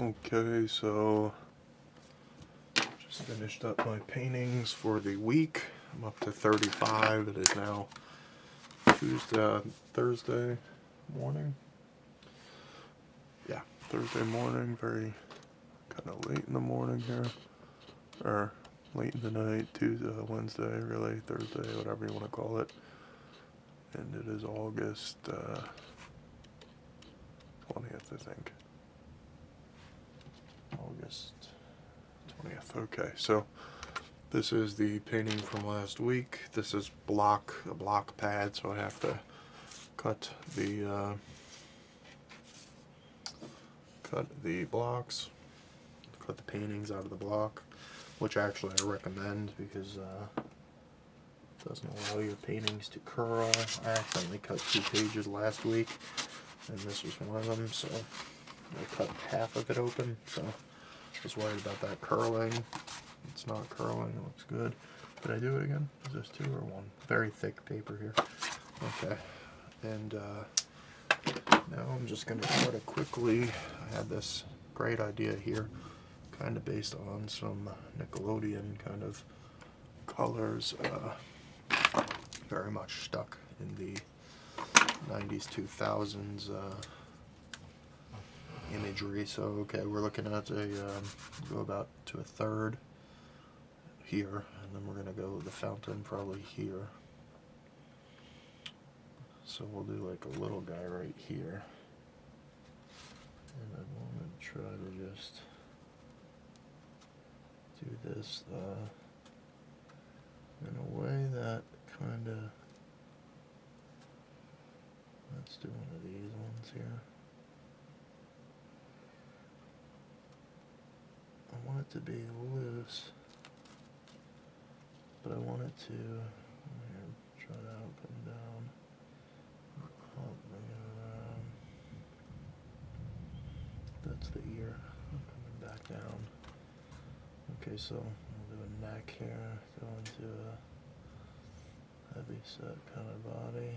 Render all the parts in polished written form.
Okay, so just finished up my paintings for the week. I'm up to 35. It is now Thursday morning. Yeah, Thursday morning, very kind of late in the morning here. Or late in the night, Wednesday, really, Thursday, whatever you want to call it. And it is August 20th, I think. August 20th. Okay, so this is the painting from last week. This is a block pad, so I have to cut the blocks, cut the paintings out of the block, which actually I recommend because it doesn't allow your paintings to curl. I accidentally cut 2 pages last week, and this was one of them, so I cut half of it open, so I was worried about that curling. It's not curling, it looks good. Did I do it again? Is this 2 or 1? Very thick paper here. Okay, and now I'm just going to try to quickly, I had this great idea here, kind of based on some Nickelodeon kind of colors, very much stuck in the 90s, 2000s imagery. So, okay, we're looking at go about to a third here, and then we're going to go with the fountain probably here. So we'll do like a little guy right here. And I want to try to just do this in a way that kind of, let's do one of these ones here. I want it to be loose, but I want it to, try it out, come down, up, bring it around. That's the ear, coming back down. Okay, so we'll do a neck here, go into a heavy set kind of body.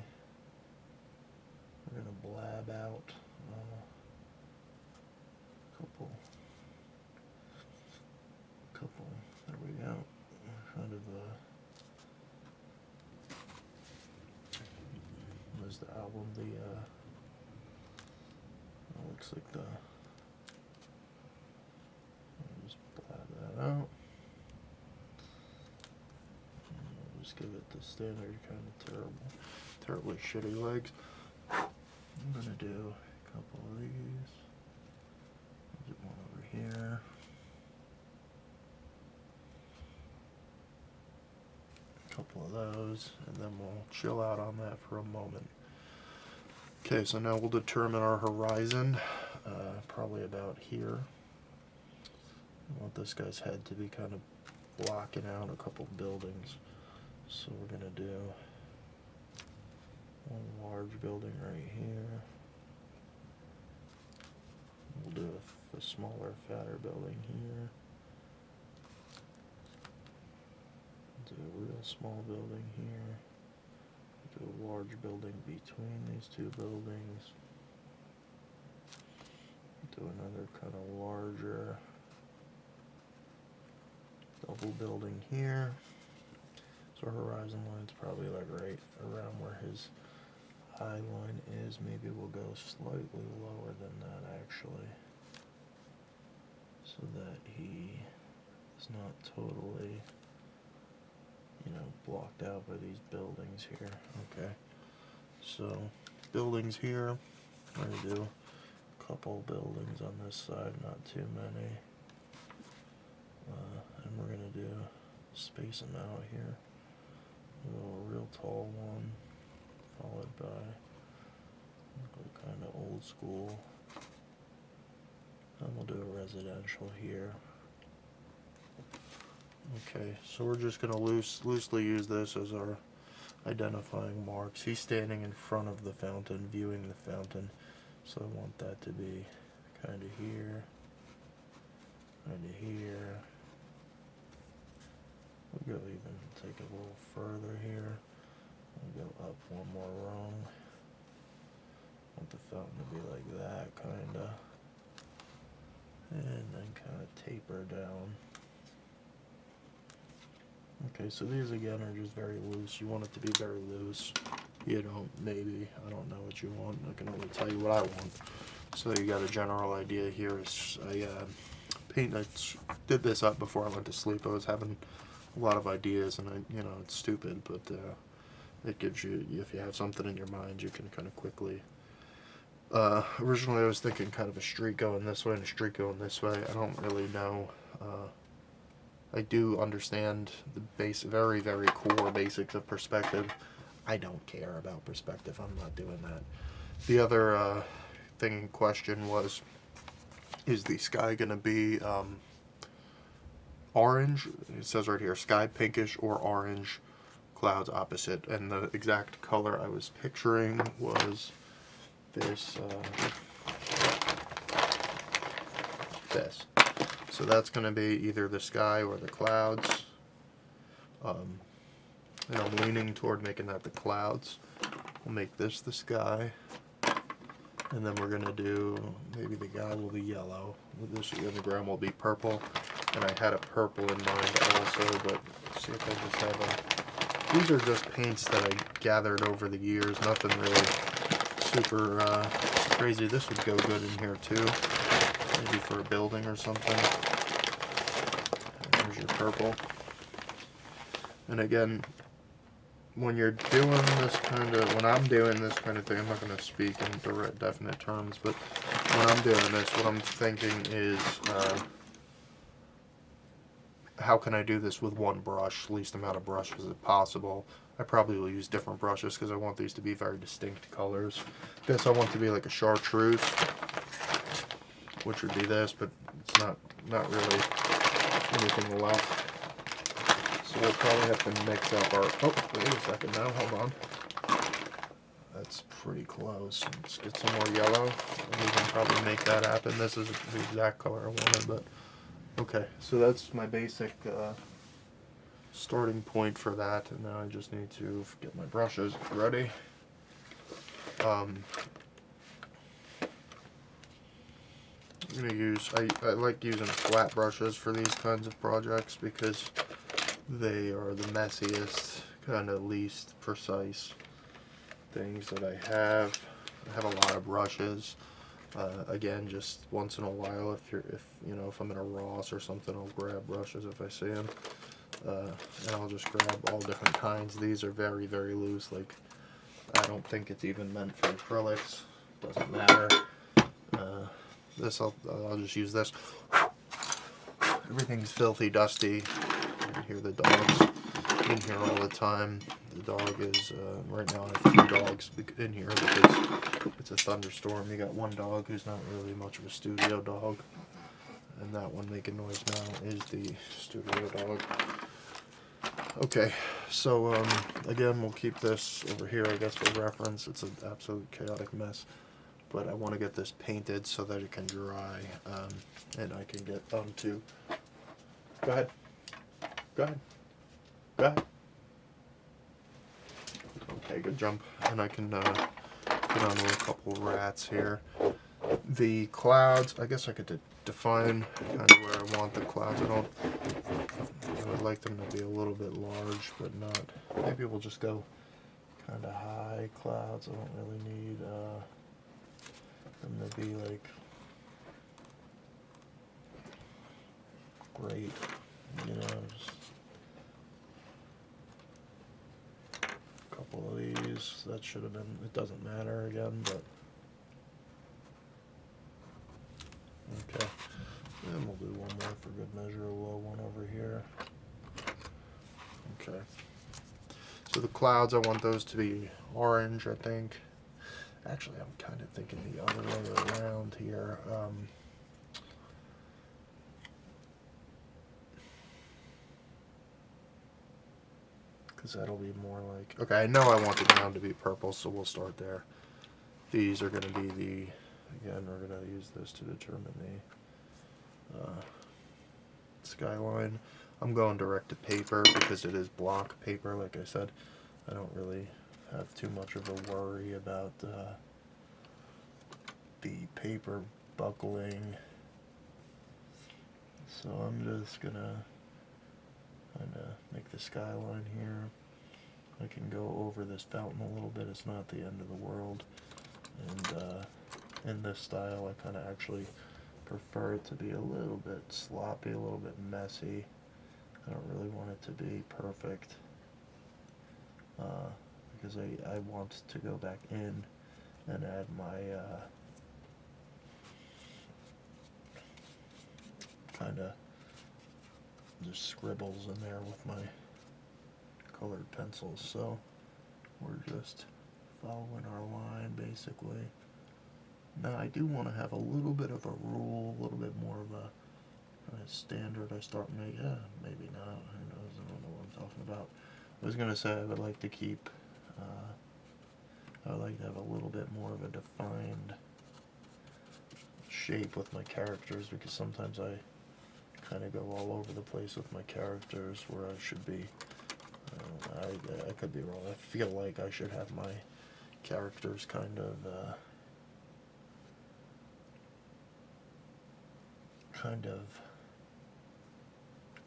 We're going to blab out couple, there we go, kind of where's the album, looks like just blab that out. We'll just give it the standard kind of terribly shitty legs. I'm gonna do a couple of these. I'll do one over here. A couple of those, and then we'll chill out on that for a moment. Okay, so now we'll determine our horizon, probably about here. I want this guy's head to be kind of blocking out a couple buildings. So we're gonna do one large building right here. We'll do a smaller, fatter building here. Do a real small building here. Do a large building between these 2 buildings. Do another kind of larger double building here. So horizon line's probably like right around where his eye line is. Maybe we'll go slightly lower than that actually, so that he is not totally, blocked out by these buildings here. Okay, so buildings here, I'm going to do a couple buildings on this side, not too many, and we're going to space them out here. A real tall one, followed by kind of old school, and we'll do a residential here. Okay, so we're just going to loosely use this as our identifying marks. He's standing in front of the fountain, viewing the fountain, so I want that to be kind of here, kind of here. We'll go even take it a little further here. We'll go up one more rung. I want the fountain to be like that, kind of. and then kind of taper down. Okay, so these again are just very loose. You want it to be very loose. You don't, maybe, I don't know what you want. I can only tell you what I want. So you got a general idea here. I did this up before I went to sleep. I was having a lot of ideas, and it's stupid, but it gives you, if you have something in your mind, you can kind of quickly. Originally I was thinking kind of a streak going this way and a streak going this way. I don't really know. I do understand the very, very core basics of perspective. I don't care about perspective. I'm not doing that. The other thing in question was, is the sky going to be orange? It says right here, sky pinkish or orange, clouds opposite. And the exact color I was picturing was this. So that's going to be either the sky or the clouds. And I'm leaning toward making that the clouds. We'll make this the sky. And then we're going to do, maybe the guy will be yellow. This and the ground will be purple. And I had a purple in mind also, but let's see if I just have a... These are just paints that I gathered over the years. Nothing really super crazy. This would go good in here too. Maybe for a building or something. There's your purple. And again, when you're doing this kind of, when I'm doing this kind of thing, I'm not going to speak in direct, definite terms, but when I'm doing this, what I'm thinking is, how can I do this with one brush, least amount of brushes as possible. I probably will use different brushes because I want these to be very distinct colors. This I want to be like a chartreuse, which would be this, but it's not really anything left. So we'll probably have to mix up our, oh, wait a second now, hold on. That's pretty close. Let's get some more yellow, and we can probably make that happen. This is the exact color I wanted, but okay. So that's my basic starting point for that, and now I just need to get my brushes ready. I'm going to use, I like using flat brushes for these kinds of projects because they are the messiest, kind of least precise things that I have. I have a lot of brushes. Again, just once in a while, if I'm in a Ross or something, I'll grab brushes if I see them. And I'll just grab all different kinds. These are very, very loose. Like, I don't think it's even meant for acrylics. Doesn't matter. This I'll just use this. Everything's filthy, dusty. You hear the dogs in here all the time. The dog is right now I have 3 dogs in here because it's a thunderstorm. You got one dog who's not really much of a studio dog, and that one making noise now is the studio dog. Okay, so again, we'll keep this over here, I guess, for reference. It's an absolute chaotic mess, but I want to get this painted so that it can dry, and I can get onto. Go ahead. Go ahead. Go ahead. Okay, good jump. And I can get on with a couple rats here. The clouds, I guess I could define kind of where I want the clouds. I would like them to be a little bit large, but not. Maybe we'll just go kind of high clouds. I don't really need them to be like great, just a couple of these. That should have been, it doesn't matter again, but okay. And we'll do one more for good measure, a low one over here. Okay. So the clouds, I want those to be orange, I think. Actually, I'm kind of thinking the other way around here. Because that'll be more like... Okay, I know I want the ground to be purple, so we'll start there. These are going to be the... Again, we're going to use this to determine the skyline. I'm going direct to paper because it is block paper, like I said. I don't really have too much of a worry about the paper buckling So I'm just gonna kind of make the skyline here. I can go over this fountain a little bit. It's not the end of the world. And in this style, I kind of actually prefer it to be a little bit sloppy, a little bit messy. I don't really want it to be perfect because I want to go back in and add my kind of just scribbles in there with my colored pencils. So we're just following our line basically. Now I do want to have a little bit of a rule, a little bit more of a standard. I start making, maybe not, who knows, I don't know what I'm talking about. I was going to say I would like to keep, I would like to have a little bit more of a defined shape with my characters, because sometimes I kind of go all over the place with my characters where I should be. I could be wrong. I feel like I should have my characters kind of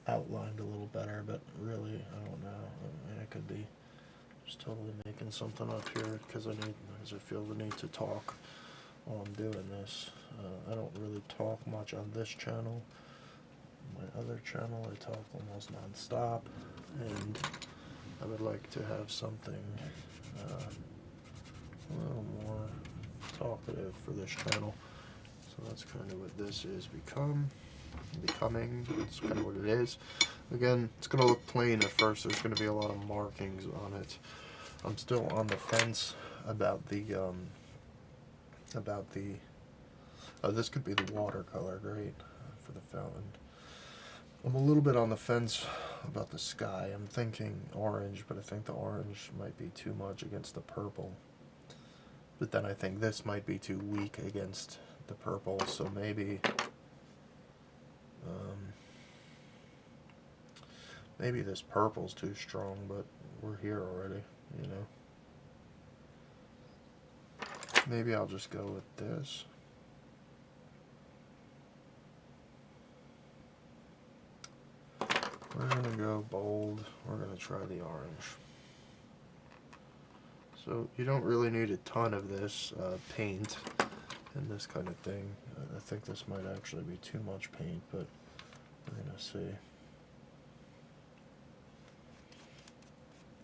outlined a little better, but really I don't know. I could be just totally making something up here because I feel the need to talk while I'm doing this. I don't really talk much on this channel. My other channel I talk almost non-stop, and I would like to have something a little more talkative for this channel. So that's kind of what this is becoming. That's kind of what it is. Again, it's going to look plain at first. There's going to be a lot of markings on it. I'm still on the fence about the oh, this could be the watercolor, great, for the fountain. I'm a little bit on the fence about the sky. I'm thinking orange, but I think the orange might be too much against the purple. But then I think this might be too weak against the purple, so maybe maybe this purple's too strong, but we're here already, you know. Maybe I'll just go with this. We're gonna go bold. We're gonna try the orange. So you don't really need a ton of this paint and this kind of thing. I think this might actually be too much paint, but we're gonna see.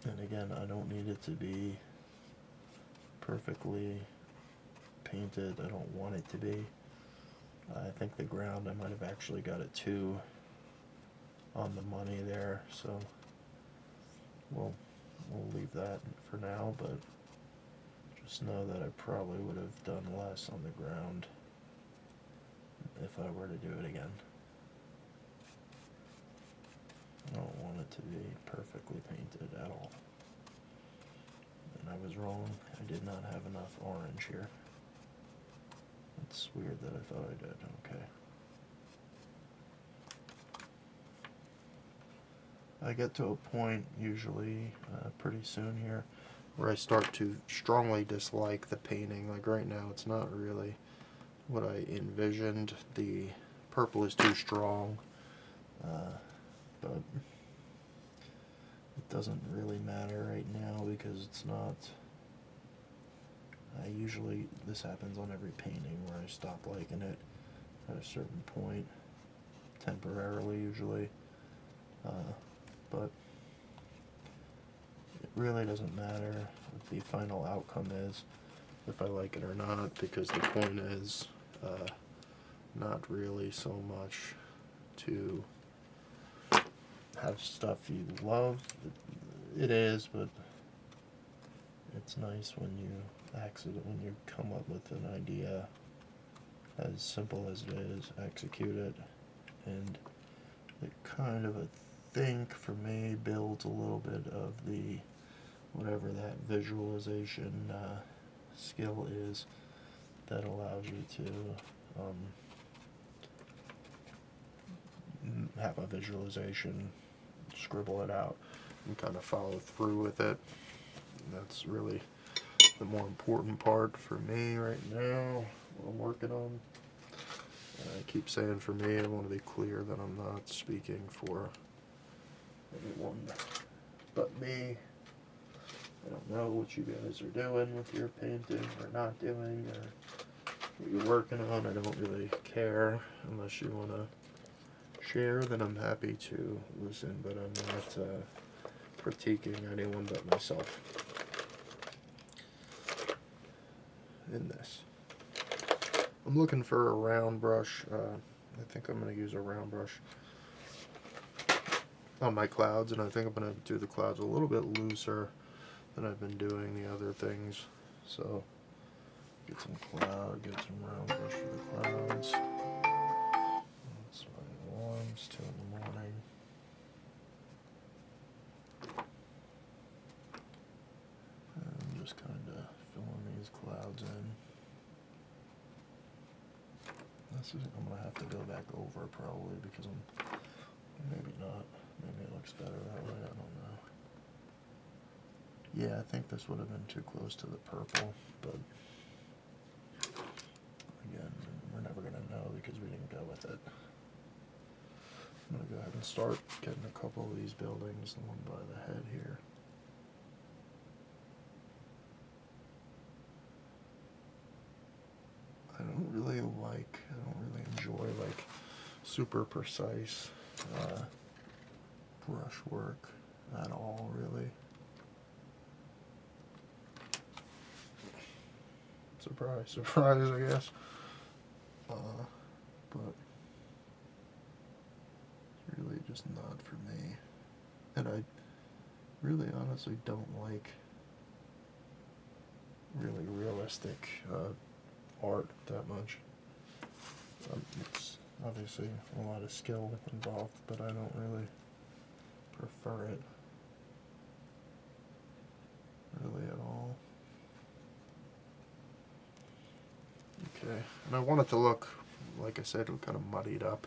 And again, I don't need it to be perfectly painted. I don't want it to be. I think the ground, I might have actually got it too on the money there, so we'll leave that for now, but just know that I probably would have done less on the ground if I were to do it again. I don't want it to be perfectly painted at all. And I was wrong. I did not have enough orange here. It's weird that I thought I did. Okay. I get to a point, usually pretty soon here, where I start to strongly dislike the painting. Like right now, it's not really what I envisioned. The purple is too strong, but it doesn't really matter right now because it's not. Usually this happens on every painting where I stop liking it at a certain point, temporarily usually, but it really doesn't matter what the final outcome is, if I like it or not, because the point is not really so much to have stuff you love. It is, but it's nice when you come up with an idea as simple as it is, execute it, and it kind of, I think, for me, builds a little bit of the, whatever that visualization skill is that allows you to have a visualization, scribble it out, and kind of follow through with it. That's really the more important part for me right now, what I'm working on. I keep saying for me, I want to be clear that I'm not speaking for anyone but me. I don't know what you guys are doing with your painting or not doing, or what you're working on. I don't really care. Unless you want to share, then I'm happy to listen, but I'm not critiquing anyone but myself in this. I'm looking for a round brush. I think I'm going to use a round brush on my clouds, and I think I'm going to do the clouds a little bit looser than I've been doing the other things. So get some round brush for the clouds. That's my alarms, 2 in the morning. And I'm just kind of filling these clouds in. I'm going to have to go back over probably because maybe not. Maybe it looks better that way, I don't know. Yeah, I think this would have been too close to the purple, but again, we're never going to know because we didn't go with it. I'm going to go ahead and start getting a couple of these buildings along by the head here. I don't really enjoy like super precise brush work at all, really. Surprise, surprise, I guess. But it's really just not for me. And I really honestly don't like really realistic art that much. It's obviously a lot of skill involved, but I don't really prefer it really at all. Okay, and I want it to look, like I said, kind of muddied up.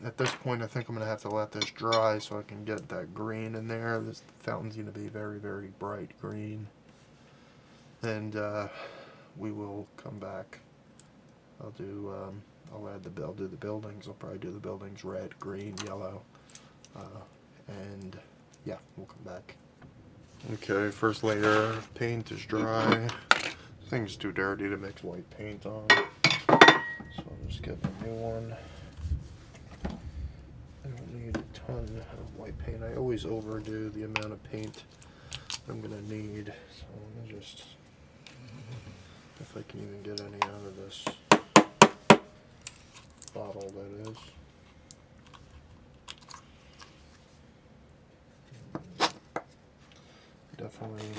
At this point, I think I'm going to have to let this dry so I can get that green in there. This fountain's going to be very, very bright green. And we will come back. I'll do the buildings. I'll probably do the buildings red, green, yellow. And yeah, we'll come back. Okay, first layer of paint is dry. This thing's too dirty to mix white paint on, so I'm just getting a new one. I don't need a ton of white paint. I always overdo the amount of paint I'm gonna need, so let me just, if I can even get any out of this bottle, that is. Definitely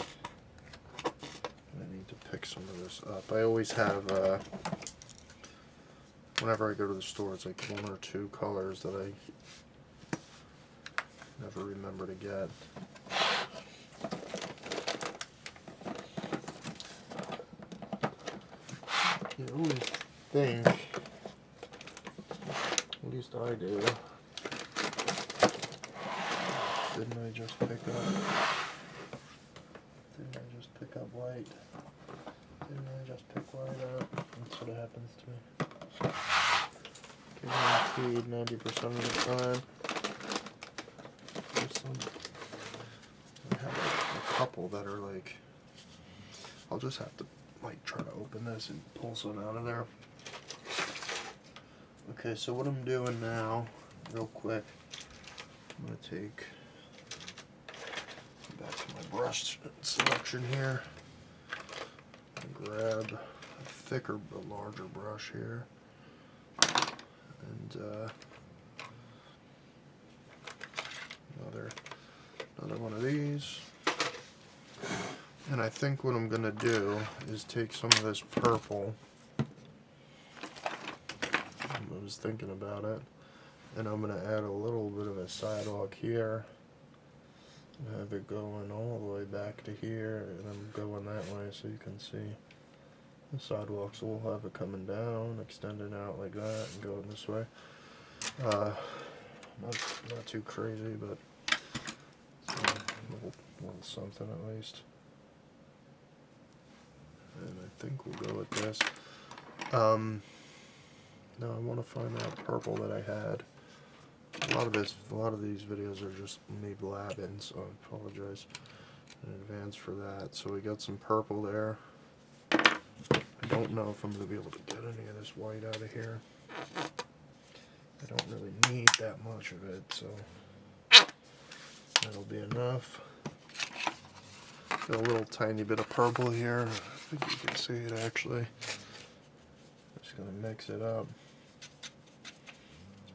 I need to pick some of this up. I always have, whenever I go to the store, it's like 1 or 2 colors that I never remember to get. You always think, at least I do, didn't I just pick up white? Didn't I just pick white up? That's what happens to me. Guaranteed 90% of the time. I have a couple that are like, I'll just have to like try to open this and pull some out of there. Okay, so what I'm doing now, real quick, I'm going to take back to my brush selection here and grab a thicker but larger brush here, and another one of these. And I think what I'm going to do is take some of this purple, I was thinking about it, and I'm going to add a little bit of a sidewalk here, and have it going all the way back to here, and I'm going that way so you can see the sidewalk. So we'll have it coming down, extending out like that, and going this way. Not too crazy, but a little something at least. And I think we'll go with this. Now I want to find that purple that I had. A lot of these videos are just me blabbing, so I apologize in advance for that. So we got some purple there. I don't know if I'm going to be able to get any of this white out of here. I don't really need that much of it, so that'll be enough. Got a little tiny bit of purple here. I think you can see it actually. Just going to mix it up. It's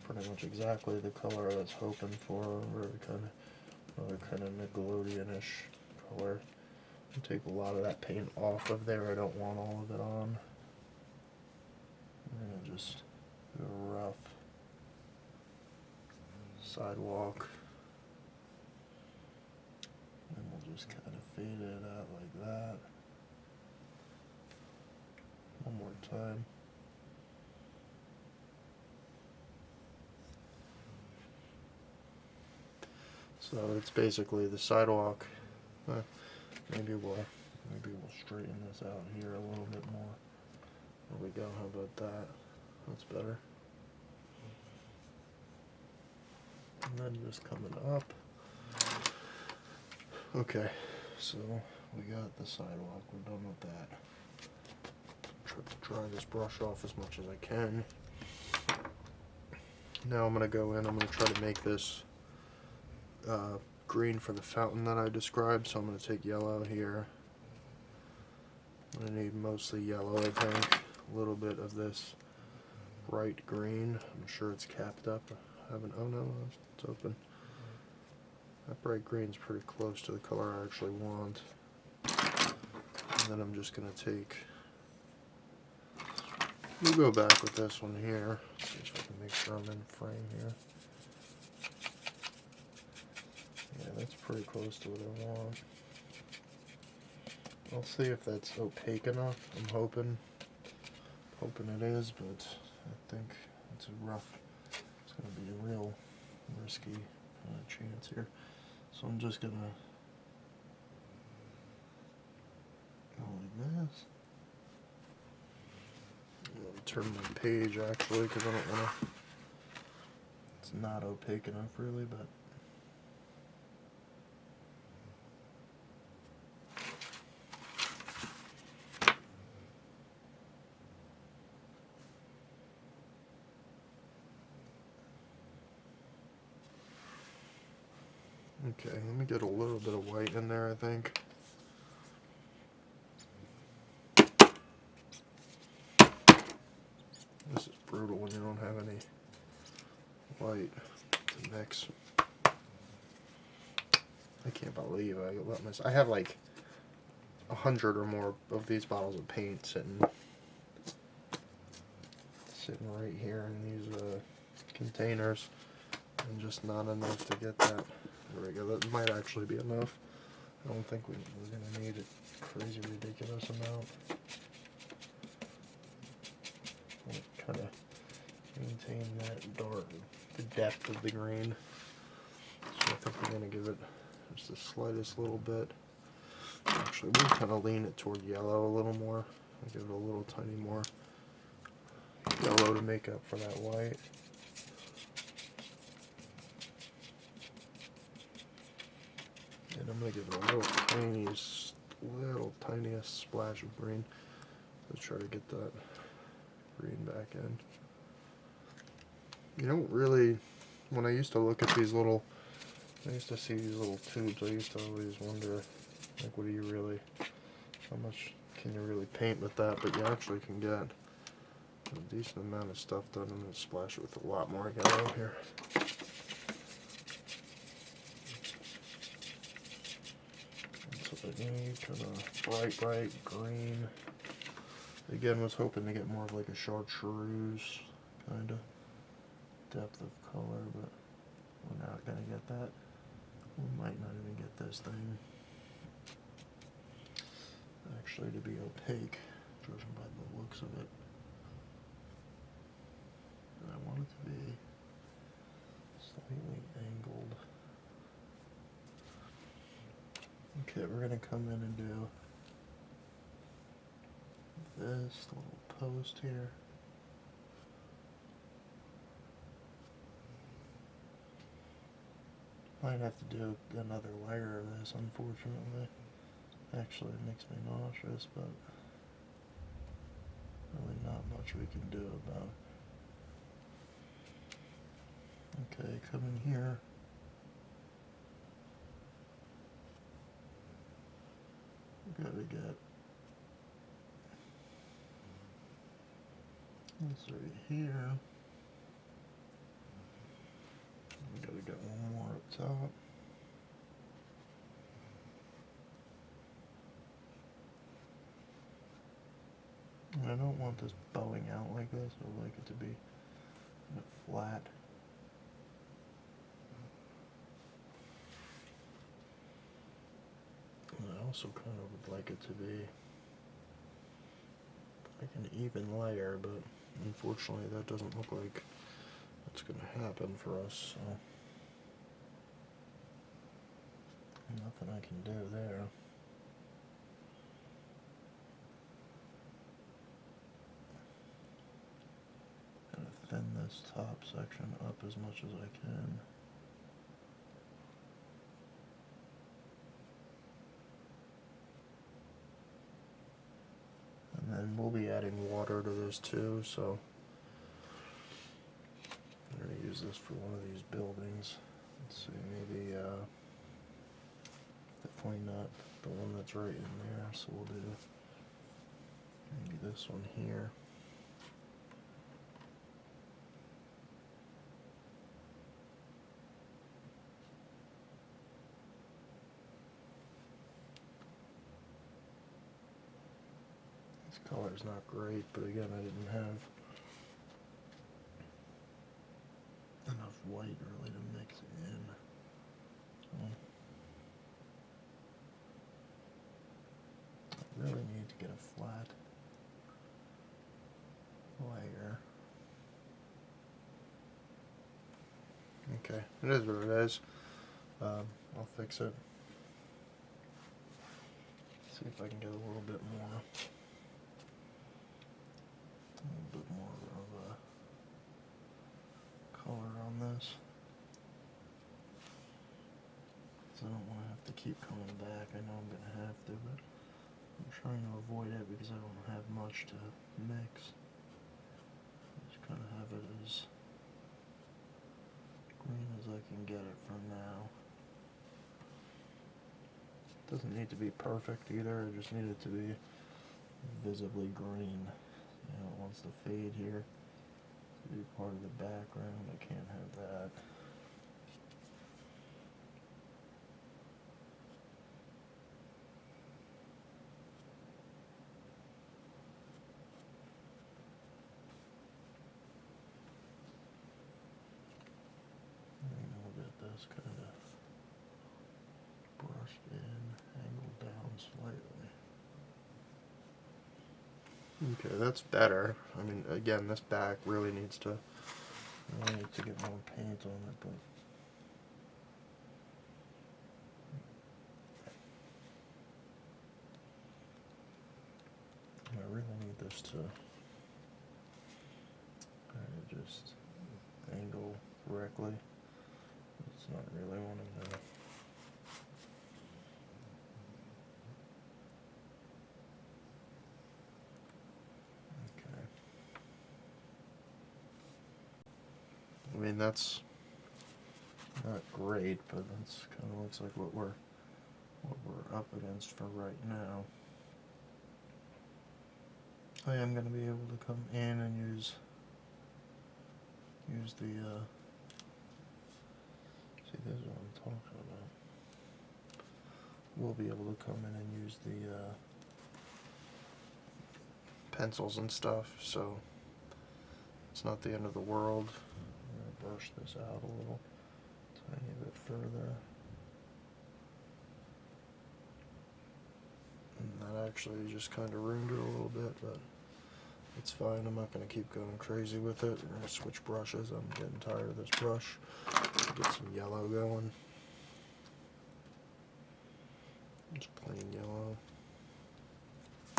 pretty much exactly the color I was hoping for. Another kind of Nickelodeon-ish color. I'll take a lot of that paint off of there. I don't want all of it on. I'm going to just do a rough sidewalk. And we'll just kind of fade it out like that. One more time. So it's basically the sidewalk. Maybe we'll straighten this out here a little bit more. There we go. How about that? That's better. And then just coming up. Okay, so we got the sidewalk. We're done with that. Try to dry this brush off as much as I can. Now I'm going to go in. I'm going to try to make this green for the fountain that I described. So I'm going to take yellow here. I need mostly yellow, I think. A little bit of this bright green. I'm sure it's capped up. I haven't. Oh no, it's open. That bright green's pretty close to the color I actually want. And then I'm just going to take. We'll go back with this one here. See if I can make sure I'm in frame here. Yeah, that's pretty close to what I want. I'll see if that's opaque enough. I'm hoping it is, but I think it's going to be a real risky chance here. So I'm just going to go like this. I'm going to turn my page actually because I don't want to, it's not opaque enough really, but okay, let me get a little bit of white in there, I think. This is brutal when you don't have any white to mix. I can't believe I let myself. I have like 100 or more of these bottles of paint sitting right here in these containers, and just not enough to get that. There we go. That might actually be enough. I don't think we're going to need a crazy ridiculous amount. Kind of maintain that the depth of the green. So I think we're going to give it just the slightest little bit. Actually, we'll kind of lean it toward yellow a little more. I'll give it a little tiny more yellow to make up for that white. And I'm going to give it a little tiniest splash of green. Let's try to get that green back in. You don't really, when I used to look at these little, I used to see these little tubes, I used to always wonder, like, what do you really, how much can you really paint with that? But you actually can get a decent amount of stuff done. I'm going to splash it with a lot more yellow here. That's what I need, kind of bright green. Again, was hoping to get more of like a chartreuse kind of depth of color, but we're not going to get that. We might not even get this thing actually to be opaque, judging by the looks of it. And I want it to be slightly angled. Okay, we're going to come in and do this little post here. Might have to do another layer of this, unfortunately. Actually, it makes me nauseous, but really not much we can do about it. Okay, come in here. Gotta get this right here. We gotta get one more up top. I don't want this bowing out like this. I like it to be flat. And I also kind of would like it to be like an even layer, but unfortunately that doesn't look like that's going to happen for us, so nothing I can do there. Gotta thin this top section up as much as I can. And then we'll be adding water to this too, so I'm going to use this for one of these buildings. Let's see, maybe definitely not the one that's right in there, so we'll do maybe this one here. This color's not great, but again, I didn't have enough white really to mix in. So I really need to get a flat layer. Okay, it is what it is. I'll fix it. See if I can get a little bit more of a color on this. So I don't want to have to keep coming back. I know I'm going to have to, but I'm trying to avoid it because I don't have much to mix. Just kind of have it as green as I can get it for now. It doesn't need to be perfect either, I just need it to be visibly green. You know, it wants to fade here to be part of the background. I can't have that. And we'll get this kind of brushed in, angled down slightly. Okay, that's better. I mean, again, this back really needs to get more paint on it, but I really need this to kind of just angle correctly. It's not really wanting to. Okay. I mean, that's not great, but that's kind of looks like what we're up against for right now. I am going to be able to come in and use the see, this is what I'm talking about. We'll be able to come in and use the pencils and stuff, so it's not the end of the world. I'm going to brush this out a little, tiny bit further. And that actually just kind of ruined it a little bit, but it's fine. I'm not going to keep going crazy with it. We're going to switch brushes. I'm getting tired of this brush. Get some yellow going. Just plain yellow.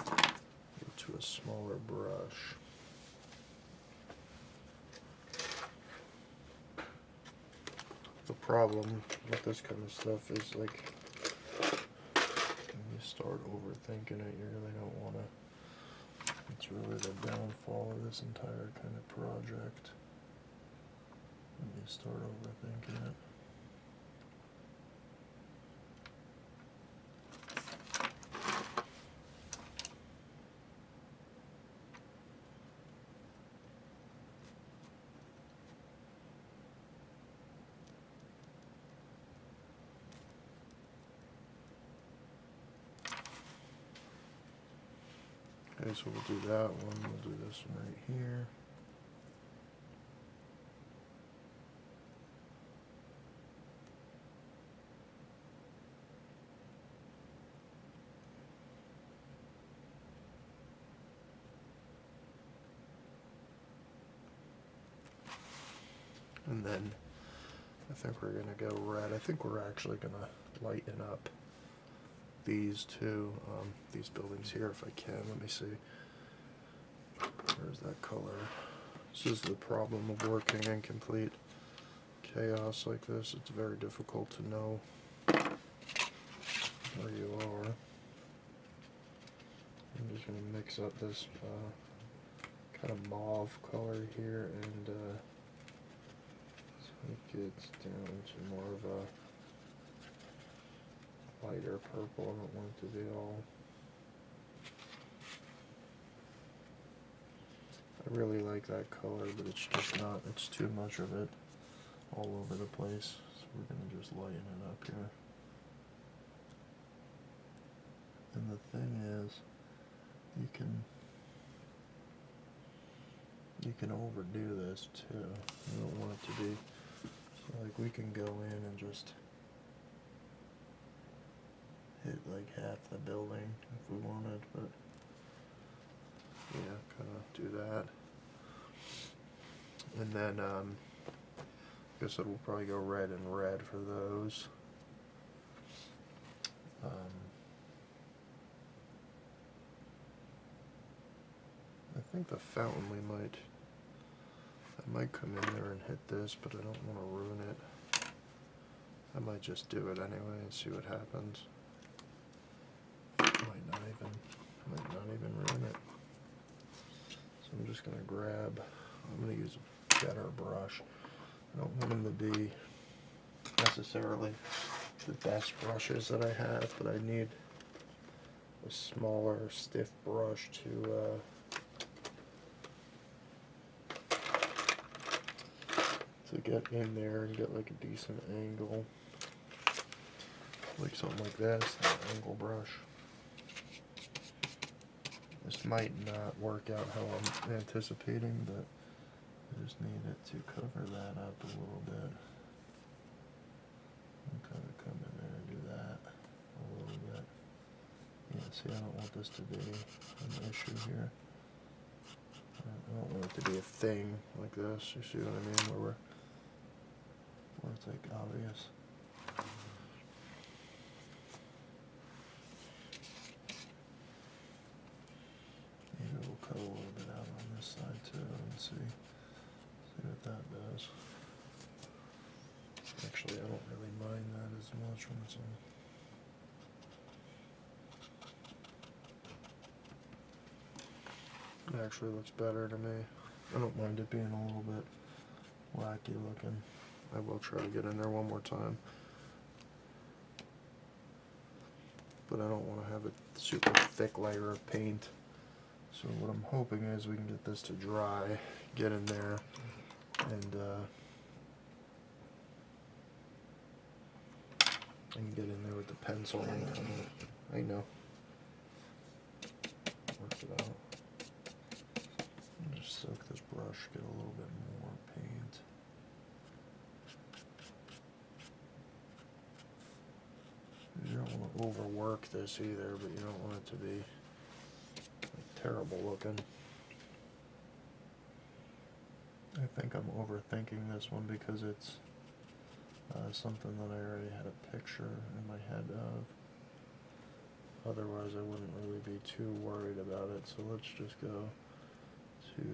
Go to a smaller brush. the problem with this kind of stuff is, like, when you start overthinking it, you really don't want to. It's really the downfall of this entire kind of project when you start overthinking it. Okay, so we'll do that one, we'll do this one right here. And then I think we're gonna go red. I think we're actually gonna lighten up these two, these buildings here if I can. Let me see. Where's that color? This is the problem of working in complete chaos like this. It's very difficult to know where you are. I'm just going to mix up this kind of mauve color here and so it gets down to more of a lighter purple. I don't want it to be all. I really like that color, but it's just not, it's too much of it all over the place. So we're going to just lighten it up here. And the thing is, you can overdo this too. You don't want it to be, so like we can go in and just hit like half the building if we wanted, but yeah, kind of do that. And then I guess it will probably go red and red for those. I think the fountain I might come in there and hit this, but I don't want to ruin it. I might just do it anyway and see what happens. Might not even ruin it. So I'm just gonna I'm gonna use a better brush. I don't want them to be necessarily the best brushes that I have, but I need a smaller, stiff brush to get in there and get like a decent angle, like something like this, an angle brush. This might not work out how I'm anticipating, but I just need it to cover that up a little bit. I'm kind of come in there and do that a little bit. Yeah, see, I don't want this to be an issue here. I don't want it to be a thing like this, you see what I mean, where it's like obvious. Maybe we'll cut a little bit out on this side too and see what that does. Actually, I don't really mind that as much when it's on. It actually looks better to me. I don't mind it being a little bit wacky looking. I will try to get in there one more time. But I don't want to have a super thick layer of paint. So what I'm hoping is we can get this to dry, get in there, and get in there with the pencil and I know. Work it out. Just soak this brush, get a little bit more paint. You don't want to overwork this either, but you don't want it to be like, terrible looking. I think I'm overthinking this one because it's something that I already had a picture in my head of. Otherwise I wouldn't really be too worried about it, so let's just go to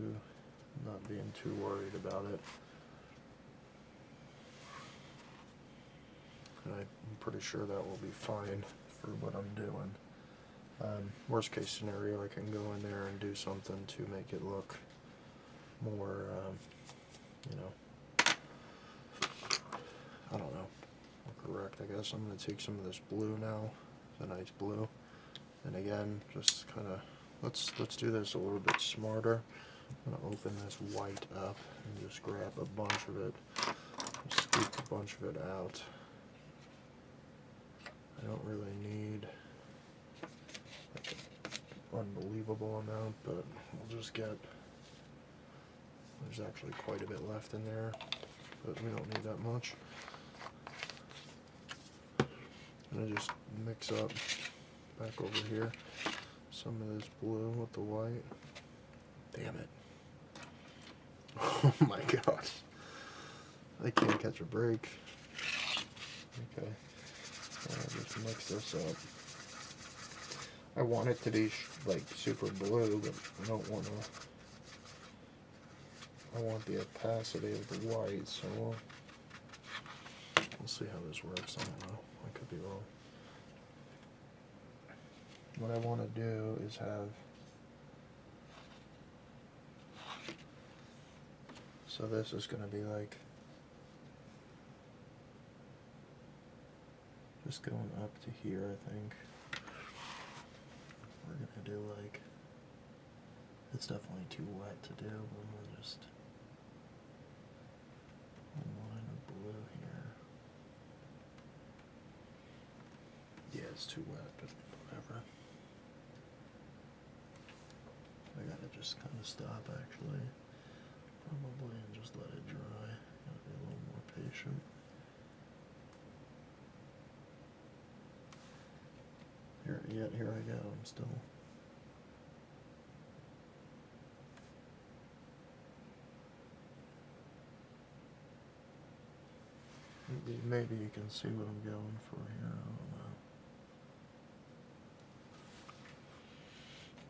not being too worried about it. pretty sure that will be fine for what I'm doing. Worst case scenario, I can go in there and do something to make it look more, you know, I don't know, more correct, I guess. I'm going to take some of this blue now, the nice blue, and again, just kind of, let's do this a little bit smarter. I'm going to open this white up and just grab a bunch of it, scoop a bunch of it out. I don't really need like an unbelievable amount, but we'll just get, there's actually quite a bit left in there, but we don't need that much. And I just mix up back over here some of this blue with the white. Damn it. Oh my gosh. I can't catch a break. Okay. Just mix this up. I want it to be like super blue, but I don't want to. I want the opacity of the white, so we'll see how this works. I don't know. I could be wrong. What I want to do is have, so this is going to be like just going up to here, I think. We're going to do like, it's definitely too wet to do, but we'll just a line of blue here. Yeah, it's too wet, but whatever. I gotta just kind of stop actually, probably, and just let it dry. Gotta be a little more patient. Here I go, I'm still. Maybe you can see what I'm going for here, I don't know.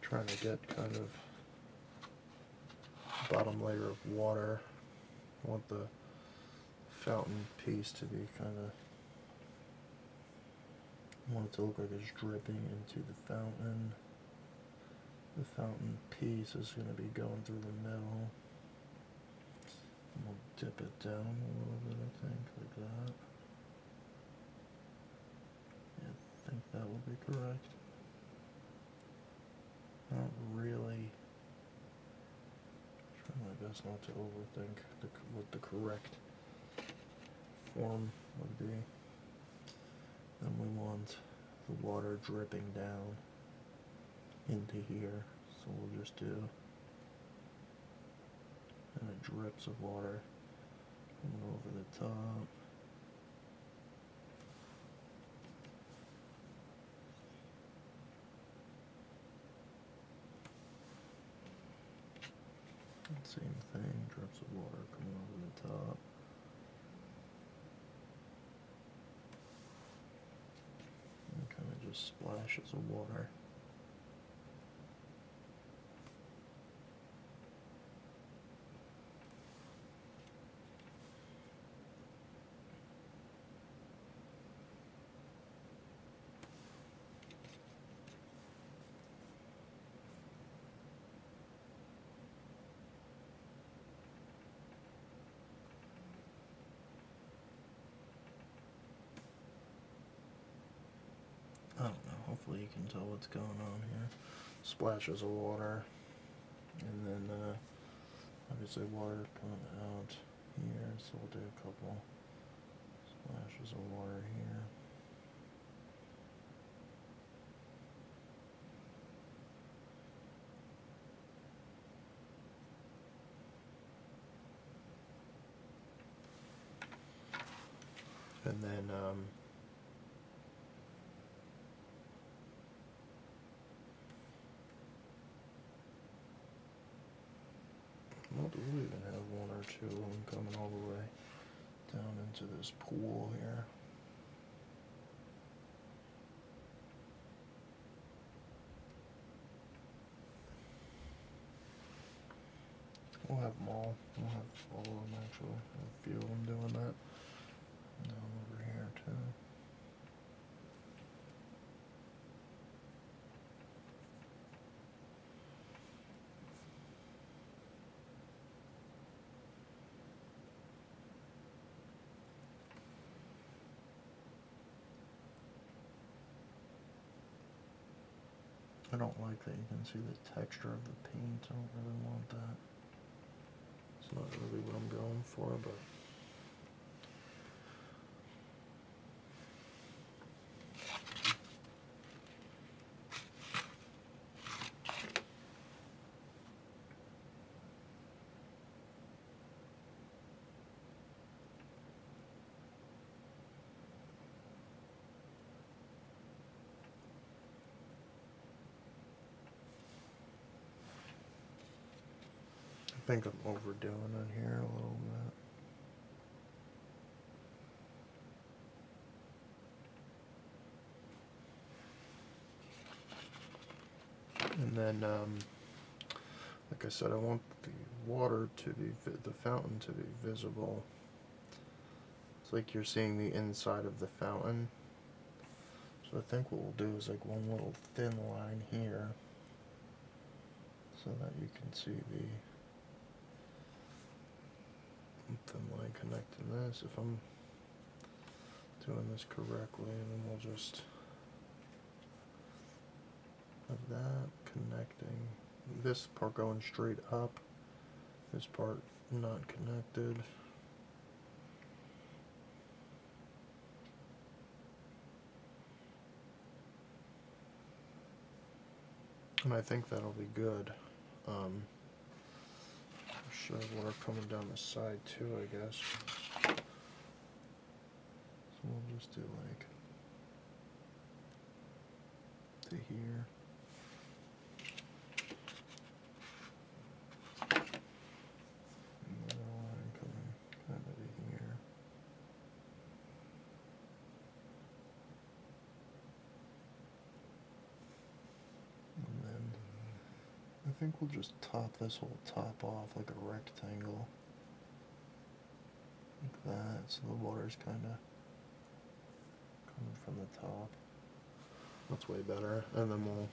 Trying to get kind of bottom layer of water. I want the fountain piece to be kind of, I want it to look like it's dripping into the fountain. The fountain piece is going to be going through the middle. And we'll dip it down a little bit, I think, like that. Yeah, I think that will be correct. I don't really, try my best not to overthink what the correct form would be. Then we want the water dripping down into here, so we'll just do kind of drips of water coming over the top. Same thing, drips of water coming over the top. And kind of just splashes of water. I don't know, hopefully you can tell what's going on here. Splashes of water, and then obviously water coming out here, so we'll do a couple splashes of water here. And then well, do we even have one or two of them coming all the way down into this pool here? We'll have them all. We'll have all of them actually. A few of them doing that. Down over here too. I don't like that you can see the texture of the paint. I don't really want that. It's not really what I'm going for, but I think I'm overdoing it here a little bit. And then, like I said, I want the water to be, the fountain to be visible. It's like you're seeing the inside of the fountain. So I think what we'll do is like one little thin line here, so that you can see the thin line connecting this, if I'm doing this correctly, and then we'll just have that connecting, this part going straight up, this part not connected. And I think that'll be good. Should have water coming down the side too, I guess. So we'll just do like to here. Another line coming kind of to here. And then I think we'll just top this whole top off like a rectangle. Like that, so the water's kind of coming from the top. That's way better. And then we'll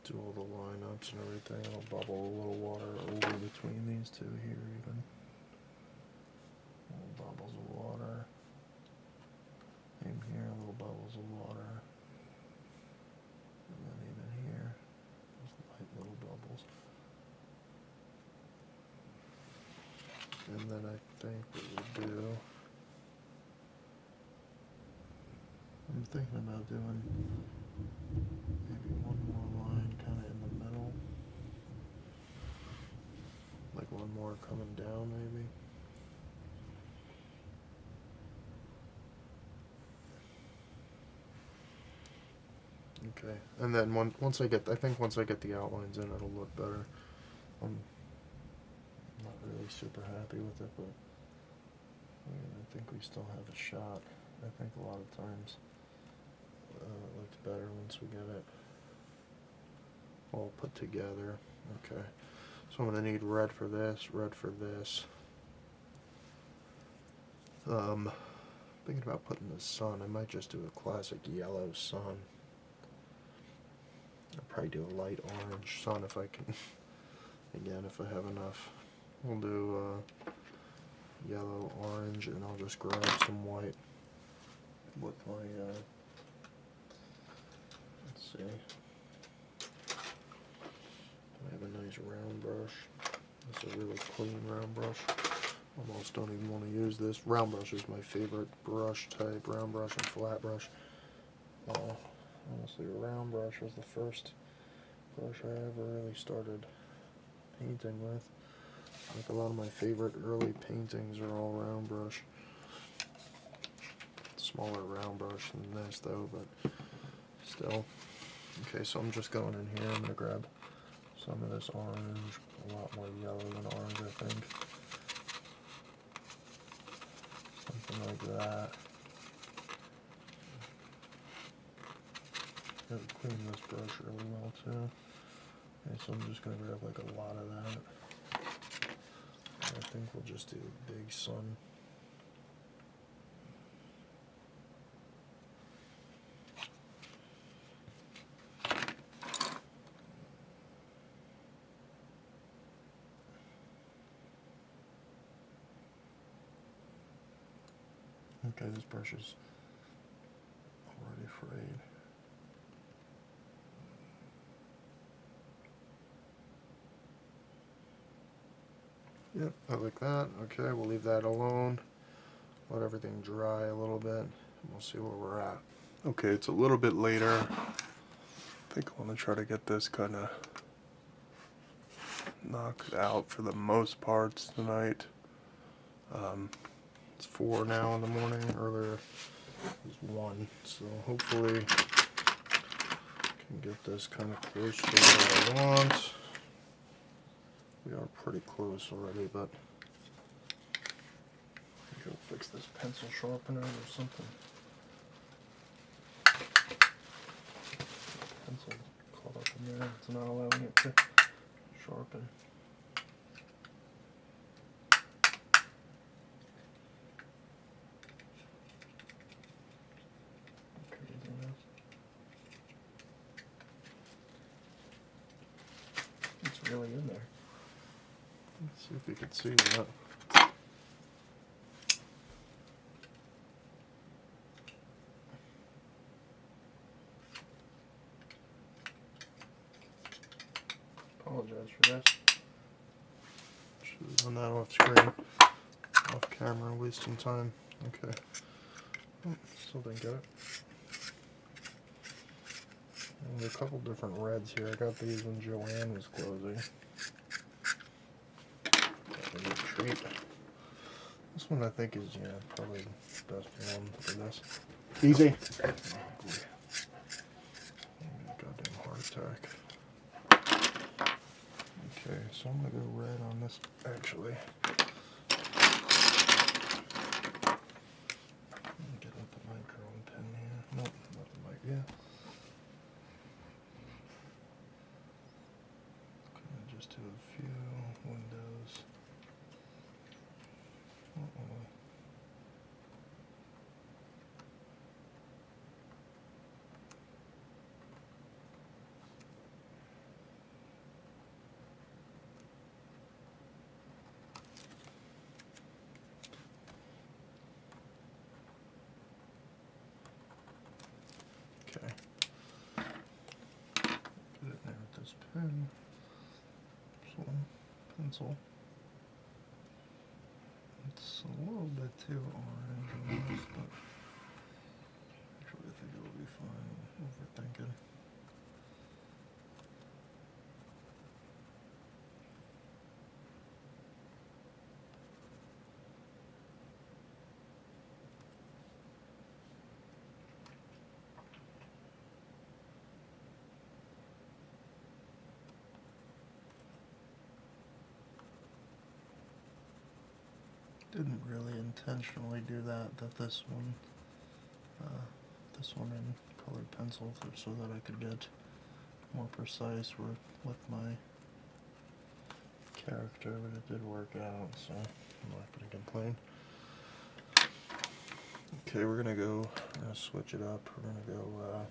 do all the lineups and everything. I'll bubble a little water over between these two here even. Little bubbles of water. Same here, little bubbles of water. And then even here, just light little bubbles. And then I think what we'll do, I'm thinking about doing maybe one more line kind of in the middle. Like one more coming down maybe. Okay, and then once I get the outlines in, it'll look better. I'm not really super happy with it, but I think we still have a shot. I think a lot of times it looks better once we get it all put together. Okay, so I'm going to need red for this, red for this. Thinking about putting the sun. I might just do a classic yellow sun. I'll probably do a light orange sun if I can. Again, if I have enough. We'll do yellow, orange, and I'll just grab some white with my, let's see. I have a nice round brush. This is a really clean round brush. Almost don't even want to use this. Round brush is my favorite brush type, round brush and flat brush. Honestly, a round brush was the first brush I ever really started painting with. Like a lot of my favorite early paintings are all round brush. Smaller round brush than this though, but still. Okay, so I'm just going in here. I'm going to grab some of this orange, a lot more yellow than orange I think. Something like that. Gotta clean this brush really well too. Okay, so I'm just gonna grab like a lot of that. I think we'll just do a big sun. Okay, this brush is already frayed. Yep, I like that. Okay, we'll leave that alone. Let everything dry a little bit. And we'll see where we're at. Okay, it's a little bit later. I think I want to try to get this kind of knocked out for the most parts tonight. It's 4 now in the morning. Earlier it was 1, so hopefully I can get this kind of close to what I want. We are pretty close already, but go fix this pencil sharpener or something. Pencil caught up in there. It's not allowing it to sharpen. Crazy enough. It's really in there. Let's see if you can see that. Apologize for this. Should have done that off screen, off camera, wasting time. Okay. Oh, still didn't get it. And there's a couple different reds here. I got these when Joanne was closing. A good treat. This one I think is, yeah, probably the best one for this. Easy. Oh, boy. Goddamn heart attack. Okay, so I'm gonna go red on this actually. Get out the micro pen here. Nope, not the mic, yeah. Just do a few windows. Okay. Put it there with this pen. Pencil. It's a little bit too orange on this, but actually I think it'll be fine. Overthinking. Didn't really intentionally do that. This one in colored pencil so that I could get more precise with my character, but it did work out, so I'm not gonna complain. Okay, we're gonna switch it up. We're gonna go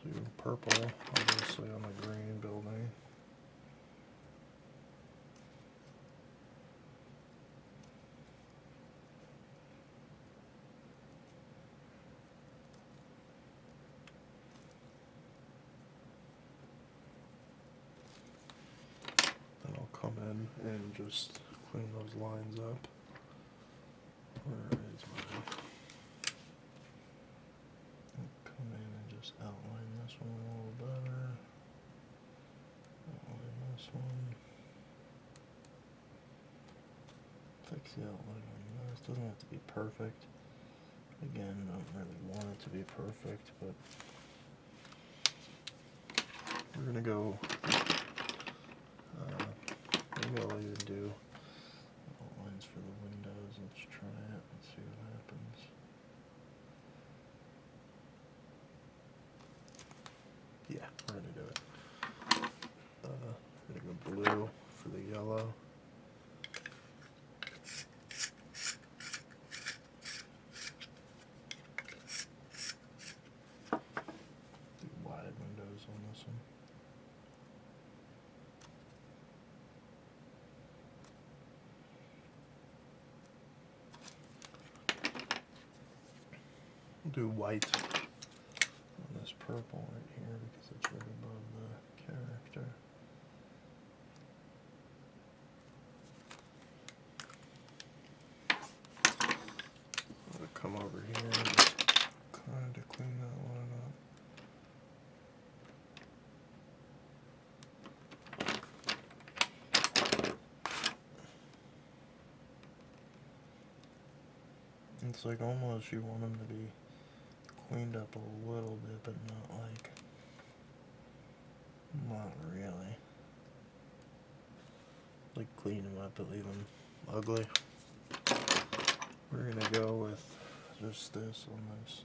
do purple, obviously on the green building. Come in and just clean those lines up. Where is mine? Come in and just outline this one a little better. Outline this one. Fix the outline on this. Doesn't have to be perfect. Again, I don't really want it to be perfect, but we're gonna go. Maybe I'll even do outlines for the windows. Let's try it and see what happens. Yeah, we're gonna do it. We're gonna go blue for the yellow. Do wide windows on this one. Do white on this purple right here because it's right above the character. It's like almost you want them to be cleaned up a little bit, but not really. Like clean them up but leave them ugly. We're gonna go with just this on this.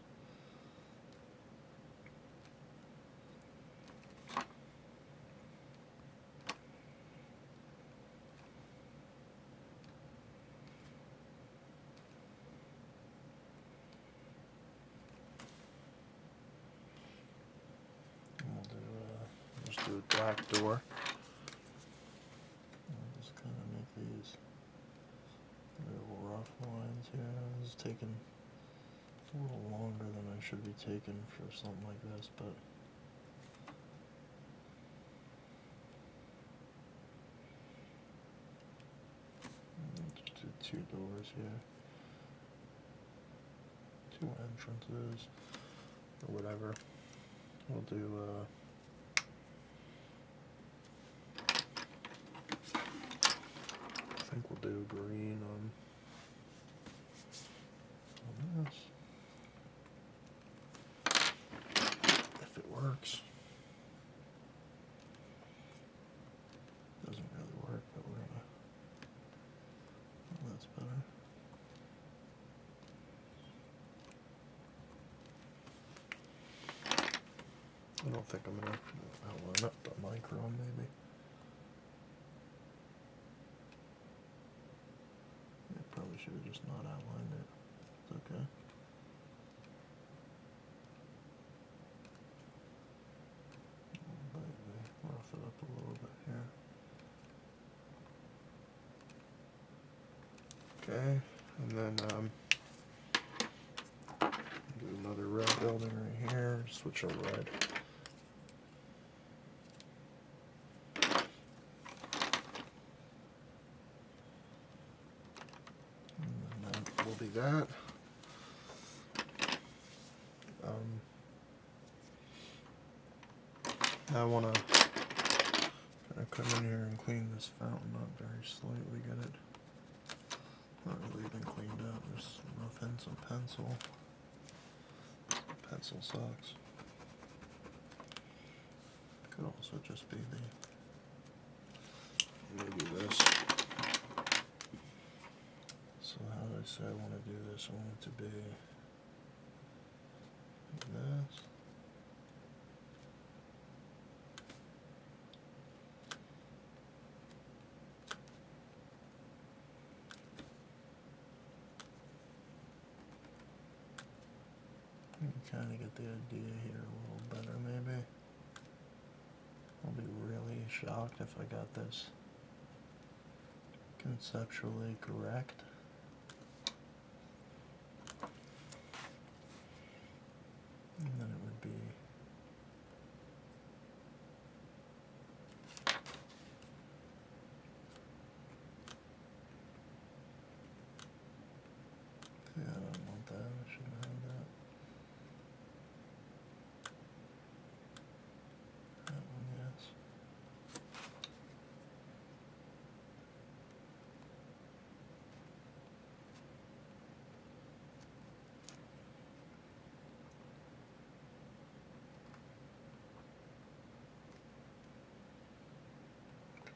Just do a black door. I'll just kind of make these little rough lines here. This is taking a little longer than I should be taking for something like this, but just do 2 doors here, 2 entrances, or whatever. We'll do I think we'll do green on this, if it works. Doesn't really work, but we're gonna. Oh, that's better. I don't think I'm gonna outline up the micron, maybe. I probably should have just not outlined it. It's okay. Maybe rough it up a little bit here. Okay, and then do another red building right here. Switch a red. And then that will be that. I want to kind of come in here and clean this fountain up very slightly. Get it not really even cleaned up. Just rough in some pencil. Pencil sucks. Could also just be maybe this. So how do I say I want to do this? I want it to be this. You can kind of get the idea here a little better, maybe. I'll be really shocked if I got this conceptually correct. And then it would be yeah, I don't want that. I shouldn't have that. That one, yes.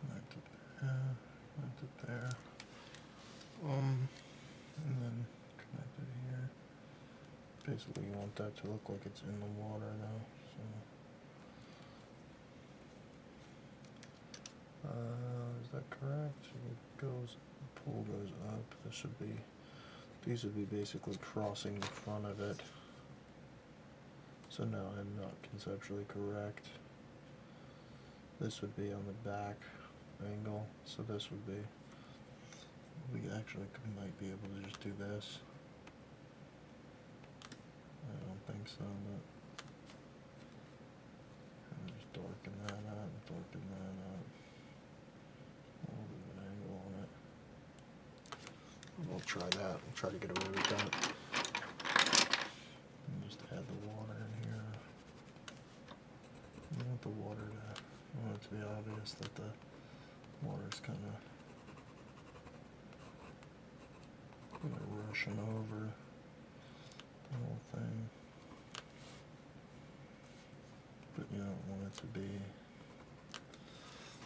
Connect it there, connect it there. And then connect it here. Basically, you want that to look like it's in the water now. So, is that correct? It goes, the pool goes up. This should be, these would be basically crossing the front of it. So no, I'm not conceptually correct. This would be on the back angle. So this would be, we actually might be able to just do this. I don't think so, but just darken that out and darken that out. A little bit of an angle on it. We'll try that. We'll try to get away with that. And just add the water in here. I want the water to, I want it to be obvious that the water is kind of rushing over. don't want it to be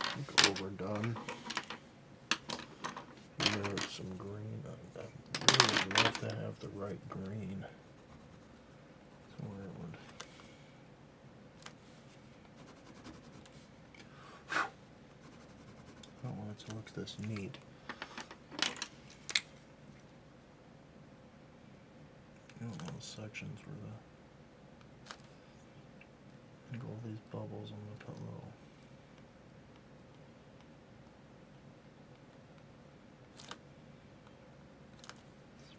like overdone. There's some green. I really would love to have the right green. So where it would. I don't want it to look this neat. You don't want the sections where the. All these bubbles, I'm going to put little.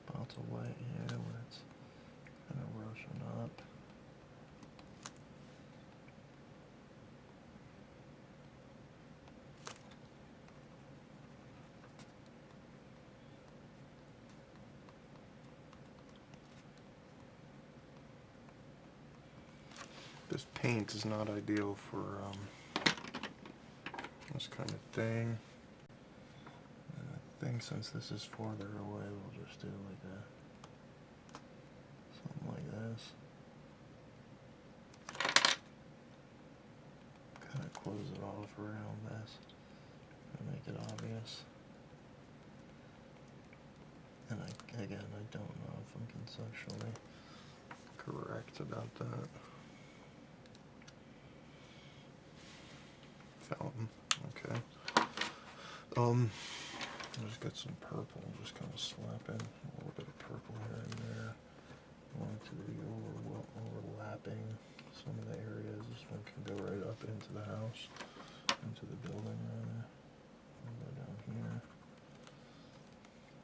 Spots of white here where it's kind of rushing up. This paint is not ideal for this kind of thing. And I think since this is farther away, we'll just do like something like this. Kind of close it off around this and make it obvious. And again, I don't know if I'm conceptually correct about that. Fountain, okay. I'll just get some purple, just kind of slap in a little bit of purple here and there. I want it to be overlapping some of the areas. This one can go right up into the house, into the building rather. I'll go down here.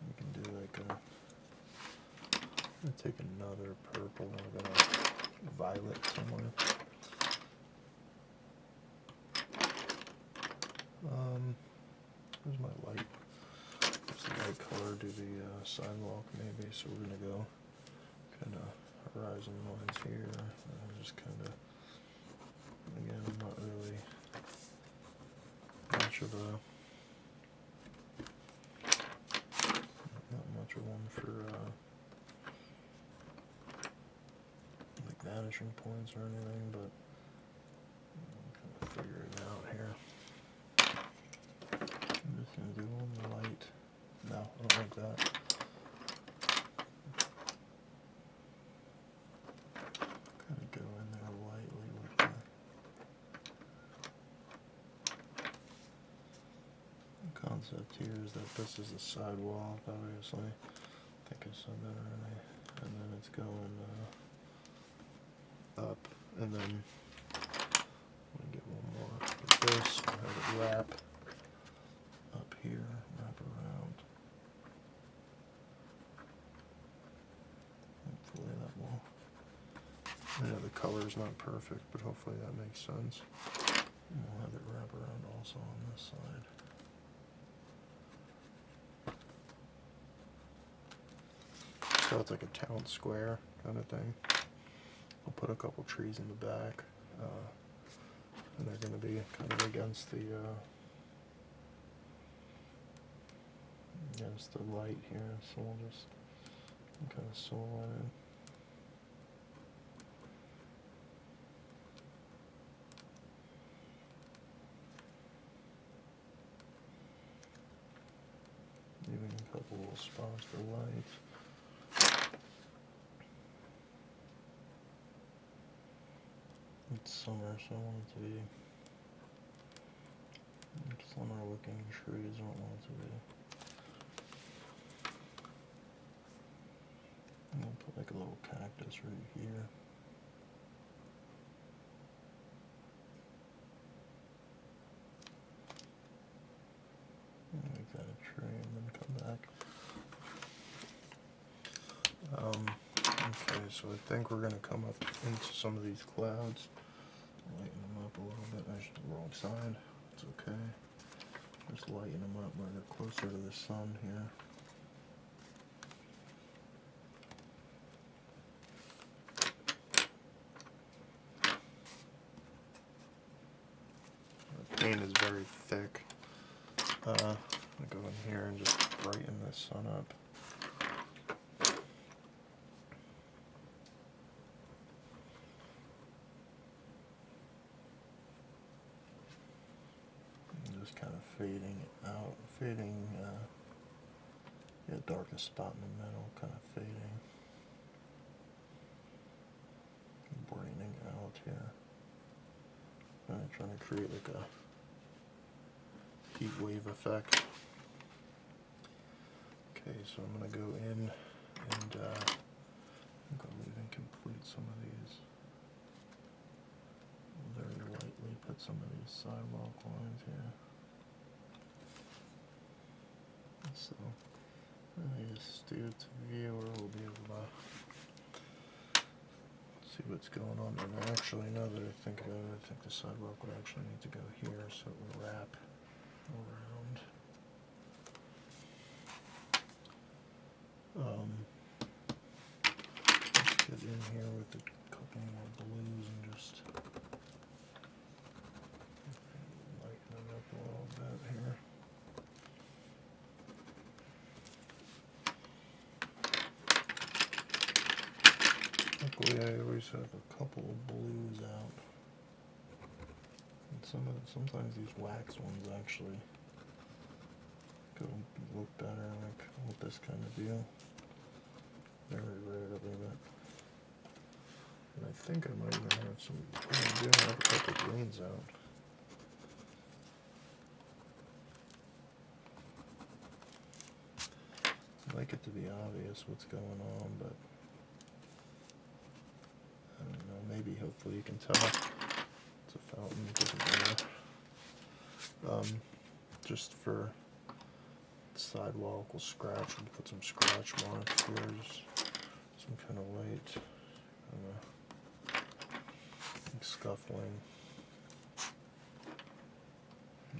You can do like a, I'm gonna take another purple, I've got a violet somewhere. Where's my light? What's the light color to the sidewalk maybe? So we're gonna go kind of horizon lines here. And just kind of, again, I'm not really much of a, not much of one for like vanishing points or anything, but I'm kind of figuring it out here. I'm just going to do one light. No, I don't like that. Kind of go in there lightly with the concept here is that this is the sidewalk, obviously. I think I said that already. And then it's going up. And then I'm going to get one more with this. I'll have it wrap up here, wrap around. Hopefully that will, I know the color's not perfect, but hopefully that makes sense. And we'll have it wrap around also on this side. So it's like a town square kind of thing. I'll put a couple trees in the back, and they're going to be kind of against the light here, so we'll just kind of sew that in. Leaving a couple little spots for light. It's summer, so I want it to be summer looking trees. I don't want it to be. I'm gonna put like a little cactus right here. Make that a tree and then come back. Okay, so I think we're gonna come up into some of these clouds. Lighten them up a little bit. I should the wrong side. It's okay. Just lighten them up where they're closer to the sun here. The paint is very thick. I'm gonna go in here and just brighten this sun up. fading out, yeah, darkest spot in the middle, kind of fading, braining out here. I'm trying to create like a heat wave effect. Okay, so I'm going to go in and I'm going to leave incomplete some of these. Very lightly put some of these sidewalk lines here. So, a astute viewer will be able to see what's going on. And actually, now that I think about it, I think the sidewalk would actually need to go here so it would wrap around. Let's get in here with a couple more blues and just lighten it up a little bit here. Luckily, I always have a couple of blues out. And sometimes these wax ones actually go look better, like with this kind of deal. Very rarely, but and I think I might even have some. I do have a couple greens out. I like it to be obvious what's going on, but I don't know. Maybe, hopefully, you can tell. It's a fountain. It doesn't matter. Just for sidewalk, we'll scratch. We'll put some scratch marks here. Just some kind of light, scuffling,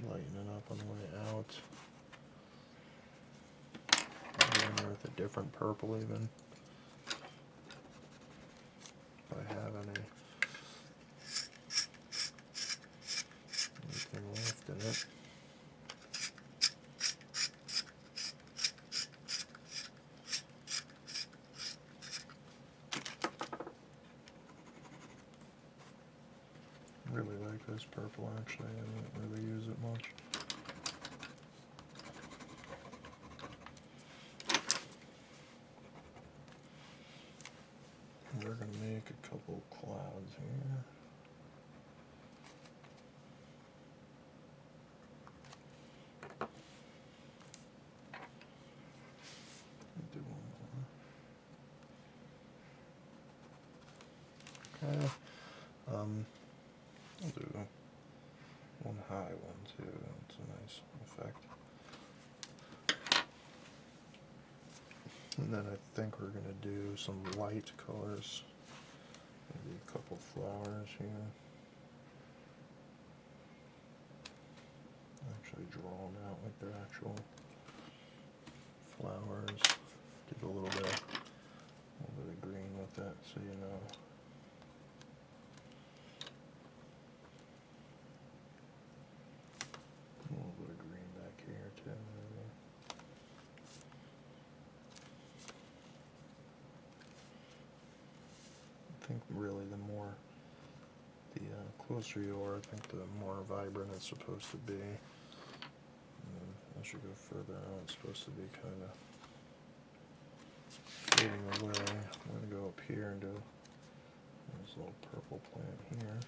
lightening up on the way out. Maybe in there with a different purple even. If I have anything left in it. Really like this purple actually, I don't really use it much. We're going to make a couple clouds here. Do one more. Okay. I'll do one high one too. It's a nice effect. And then I think we're going to do some light colors. Maybe a couple flowers here. Actually draw them out like they're actual flowers. Get a little bit of green with that, so you know. A little bit of green back here too, maybe. I think really the closer you are, I think the more vibrant it's supposed to be. And as you go further out, it's supposed to be kind of fading away. I'm going to go up here and do this little purple plant here.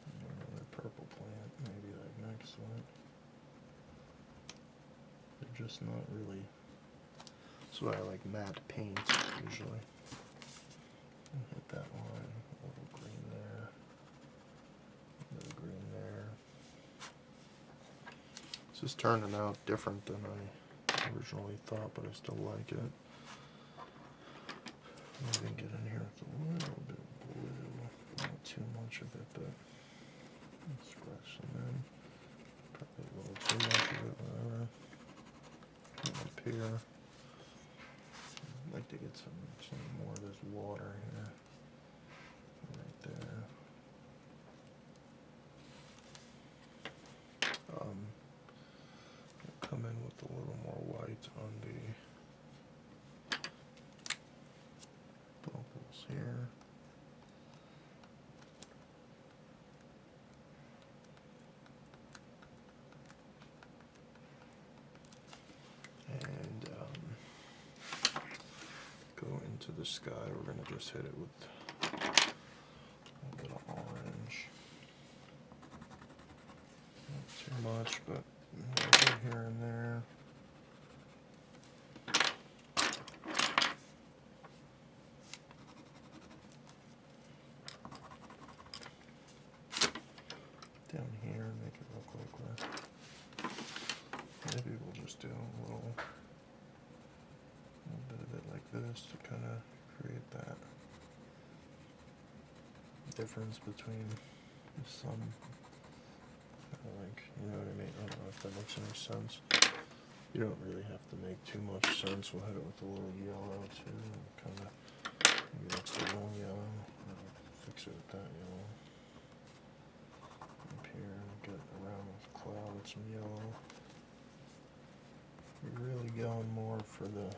Another purple plant, maybe like next to it. They're just not really. That's why I like matte paint usually. Hit that line, a little green there, a little green there. This is turning out different than I originally thought, but I still like it. Maybe get in here with a little bit of blue, not too much of it, but scratch some in. Probably a little too much of it, whatever. Up here. I'd like to get some more of this water here, right there. Come in with a little more white on the bubbles here. the sky, we're going to just hit it with a bit of orange. Not too much, but a little bit here and there. Down here, make it look like maybe we'll just do a little bit of it like this to kind of create that difference between the sun, like, you know what I mean? I don't know if that makes any sense. You don't really have to make too much sense. We'll hit it with a little yellow too, kind of, maybe that's the wrong yellow. I'll fix it with that yellow. Up here, get around with cloud with some yellow. We're really going more for the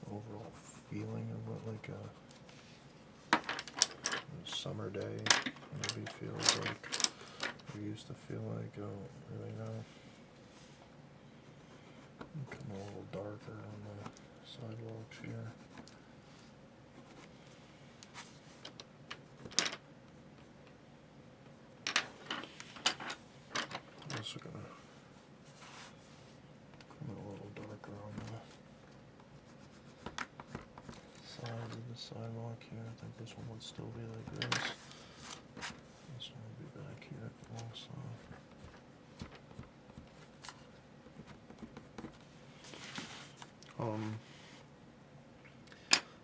overall feeling of what like a summer day maybe feels like, or used to feel like. I don't really know. Come a little darker on the sidewalks here. Also gonna come a little darker on the side of the sidewalk here. I think this one would still be like this. This one would be back here also.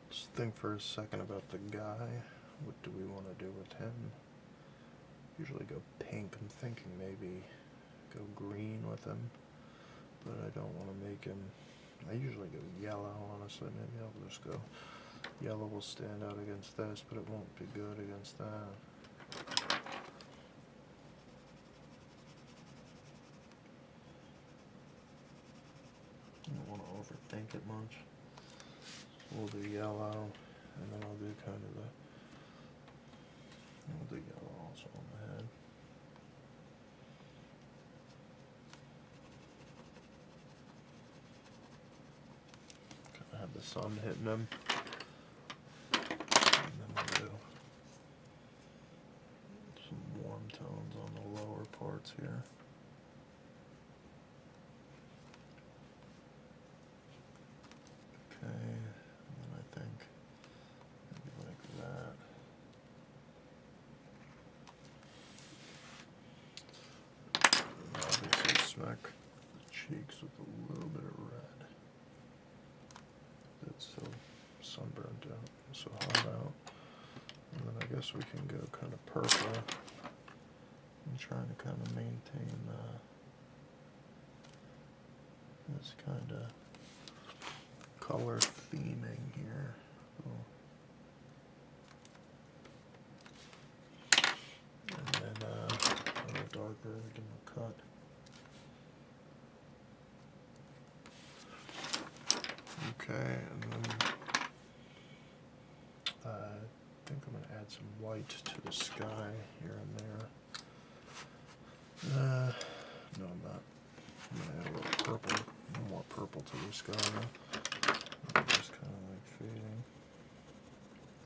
Just think for a second about the guy. What do we want to do with him? Usually go pink. I'm thinking maybe go green with him, but I don't want to make him. I usually go yellow, honestly. Maybe I'll just go yellow. Will stand out against this, but it won't be good against that. I don't want to overthink it much. We'll do yellow, and then I'll do kind of we'll do yellow also on the head. Kind of have the sun hitting him. And then we'll do some warm tones on the lower parts here. Okay, and then I think maybe like that. And obviously smack the cheeks with a little bit of red. It's so sunburned out, so hot out. And then I guess we can go kind of purple. I'm trying to kind of maintain this kind of color theming here. And then a little darker, give them a cut. Okay, and then I think I'm going to add some white to the sky here and there. No, I'm not. I'm going to add a little purple, more purple to the sky now. Just kind of like fading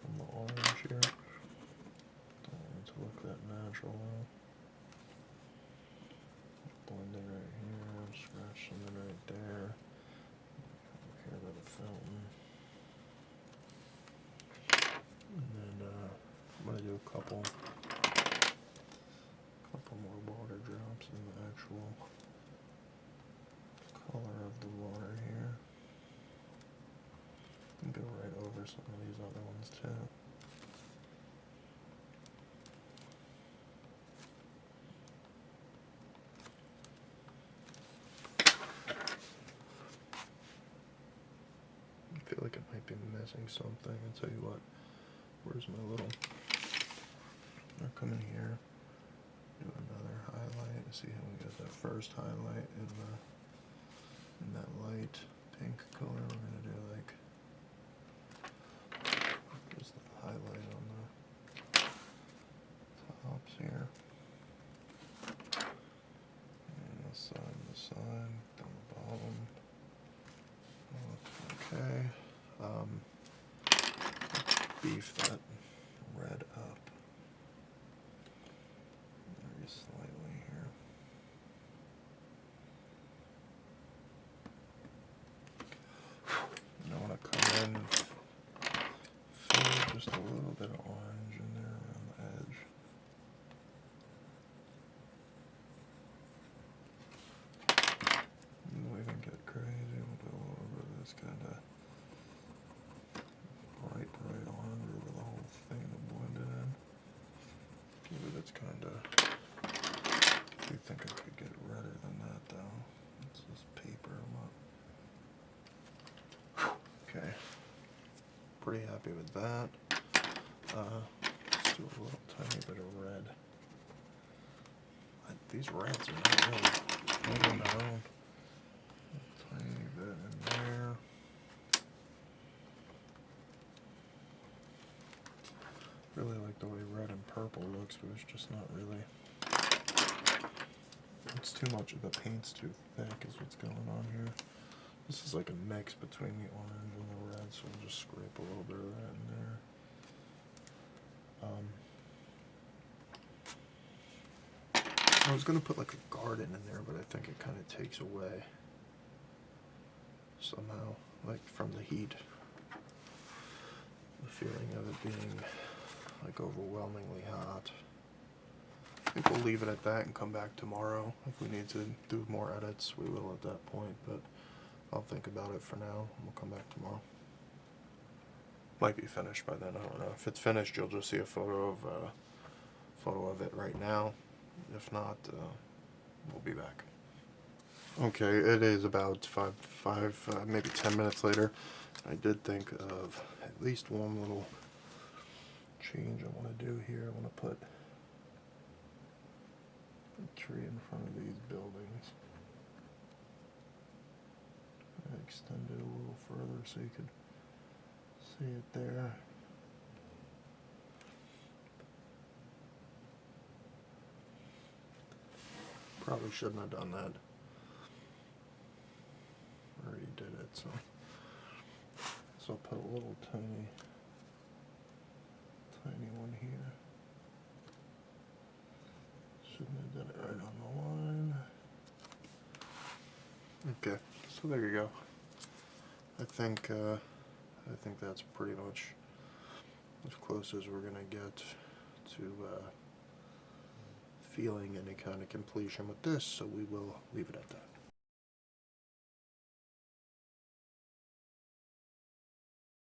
from the orange here. Don't want it to look that natural now. Blending right here, scratch something right there. Here by the fountain. And then I'm going to do a couple more water drops in the actual color of the water here. And go right over some of these other ones too. I feel like it might be missing something. I'll tell you what. Where's my little? I'll come in here, do another highlight. See how we got that first highlight in that light pink color. We're gonna do like just the highlight on the tops here, and the side, down the bottom. Okay. beef that red up very slightly here. And I want to come in and fill just a little bit of orange in there around the edge. And we can get crazy. We'll do a little bit of this kind of bright orange over the whole thing to blend it in. Maybe that's kind of. I do think I could get redder than that though. Let's just paper them up. Okay. Pretty happy with that. Let's do a little tiny bit of red. These reds are not really moving their own. A tiny bit in there. Really like the way red and purple looks, but it's just not really. It's too much of the paint's too thick is what's going on here. This is like a mix between the orange and the red, so we'll just scrape a little bit of that in there. I was going to put like a garden in there, but I think it kind of takes away somehow, like from the heat. The feeling of it being like overwhelmingly hot. I think we'll leave it at that and come back tomorrow. If we need to do more edits, we will at that point, but I'll think about it for now. We'll come back tomorrow. Might be finished by then, I don't know. If it's finished, you'll just see a photo of it right now. If not, we'll be back. Okay, it is about maybe 10 minutes later. I did think of at least one little change I want to do here. I want to put a tree in front of these buildings. I extend it a little further so you could see it there. Probably shouldn't have done that. Already did it, so I'll put a little tiny one here. Shouldn't have done it right on the line. Okay, so there you go. I think that's pretty much as close as we're gonna get to feeling any kind of completion with this, so we will leave it at that.